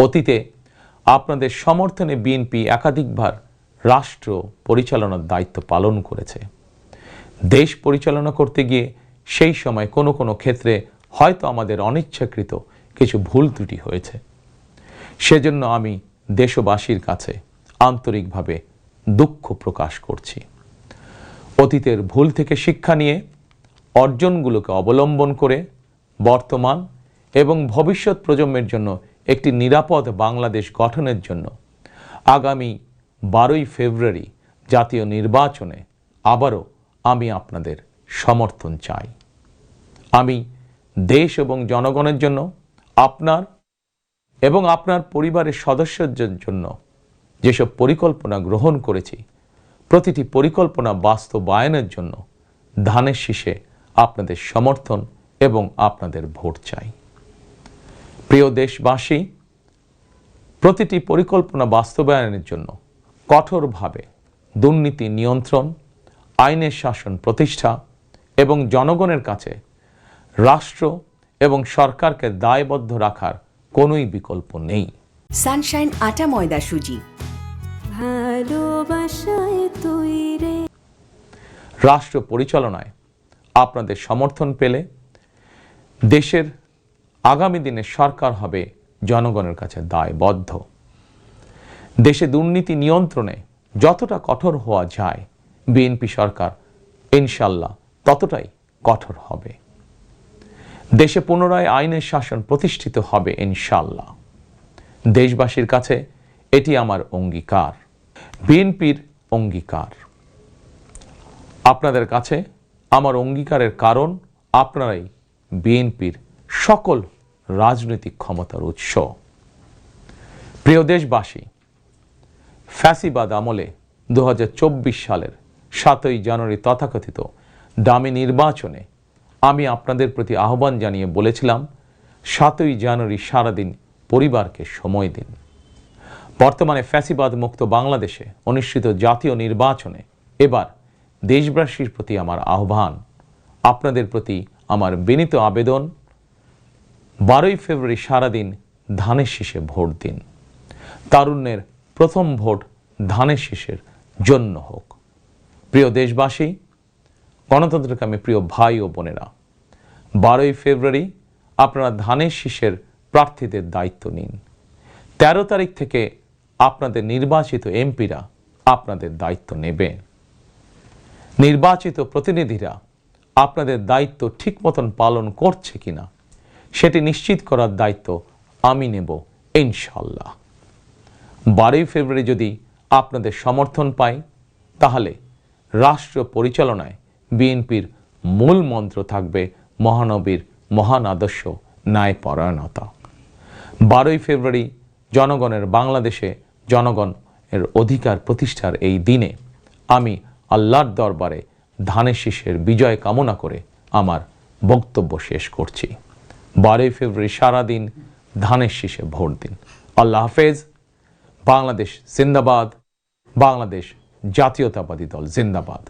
অতীতে আপনাদের সমর্থনে বিএনপি একাধিকবার রাষ্ট্র পরিচালনার দায়িত্ব পালন করেছে। দেশ পরিচালনা করতে গিয়ে সেই সময় কোনো কোনো ক্ষেত্রে হয়তো আমাদের অনিচ্ছাকৃত কিছু ভুল ত্রুটি হয়েছে। সেজন্য আমি দেশবাসীর কাছে আন্তরিকভাবে দুঃখ প্রকাশ করছি। অতীতের ভুল থেকে শিক্ষা নিয়ে অর্জনগুলোকে অবলম্বন করে বর্তমান এবং ভবিষ্যৎ প্রজন্মের জন্য একটি নিরাপদ বাংলাদেশ গঠনের জন্য আগামী 12ই ফেব্রুয়ারি জাতীয় নির্বাচনে আবারও আমি আপনাদের সমর্থন চাই। আমি দেশ এবং জনগণের জন্য আপনার এবং আপনার পরিবারের সদস্যদের জন্য যেসব পরিকল্পনা গ্রহণ করেছি, প্রতিটি পরিকল্পনা বাস্তবায়নের জন্য ধানের শীষে আপনাদের সমর্থন এবং আপনাদের ভোট চাই। প্রিয় দেশবাসী, প্রতিটি পরিকল্পনা বাস্তবায়নের জন্য কঠোরভাবে দুর্নীতি নিয়ন্ত্রণ, আইনের শাসন প্রতিষ্ঠা এবং জনগণের কাছে রাষ্ট্র এবং সরকারকে দায়বদ্ধ রাখার কোনোই বিকল্প নেই। সানশাইন আটা ময়দা সুজি, ভালোবাসায় তৈরি। রাষ্ট্র পরিচালনায় আপনাদের সমর্থন পেলে দেশের আগামী দিনের সরকার হবে জনগণের কাছে দায়বদ্ধ। দেশে দুর্নীতি নিয়ন্ত্রণে যতটা কঠোর হওয়া যায়, বিএনপি সরকার ইনশাল্লাহ ততটাই কঠোর হবে। দেশে পুনরায় আইনের শাসন প্রতিষ্ঠিত হবে ইনশাল্লাহ। দেশবাসীর কাছে এটি আমার অঙ্গীকার, বিএনপির অঙ্গীকার। আপনাদের কাছে আমার অঙ্গীকারের কারণ আপনারাই বিএনপির সকল রাজনৈতিক ক্ষমতার উৎস। প্রিয় দেশবাসী, ফ্যাসিবাদ আমলে 2024 সালের 7ই জানুয়ারি তথাকথিত দামি নির্বাচনে আমি আপনাদের প্রতি আহ্বান জানিয়ে বলেছিলাম, 7ই জানুয়ারি সারাদিন পরিবারকে সময় দিন। বর্তমানে ফ্যাসিবাদ মুক্ত বাংলাদেশে অনুষ্ঠিত জাতীয় নির্বাচনে এবার দেশবাসীর প্রতি আমার আহ্বান, আপনাদের প্রতি আমার বিনীত আবেদন, 12ই ফেব্রুয়ারি সারাদিন ধানের শীষে ভোট দিন। তারুণ্যের প্রথম ভোট ধানের শীষের জন্য হোক। প্রিয় দেশবাসী, গণতন্ত্রকামী প্রিয় ভাই ও বোনেরা, 12ই ফেব্রুয়ারি আপনারা ধানের শীষের প্রার্থীদের দায়িত্ব নিন। 13 তারিখ থেকে আপনাদের নির্বাচিত এমপিরা আপনাদের দায়িত্ব নেবে। নির্বাচিত প্রতিনিধিরা আপনাদের দায়িত্ব ঠিক মতন পালন করছে কিনা সেটি নিশ্চিত করার দায়িত্ব আমি নেব ইনশাল্লাহ। 12ই ফেব্রুয়ারি যদি আপনাদের সমর্থন পাই, তাহলে রাষ্ট্র পরিচালনায় বিএনপির মূল মন্ত্র থাকবে মহানবীর মহান আদর্শ, ন্যায়পরায়ণতা। 12ই ফেব্রুয়ারি জনগণের বাংলাদেশে জনগণের অধিকার প্রতিষ্ঠার এই দিনে আমি আল্লাহর দরবারে ধানের শীষের বিজয় কামনা করে আমার বক্তব্য শেষ করছি। 12ই ফেব্রুয়ারি সারাদিন ধানের শীষে ভোট দিন। আল্লাহ হাফেজ। বাংলাদেশ জিন্দাবাদ। বাংলাদেশ জাতীয়তাবাদী দল জিন্দাবাদ।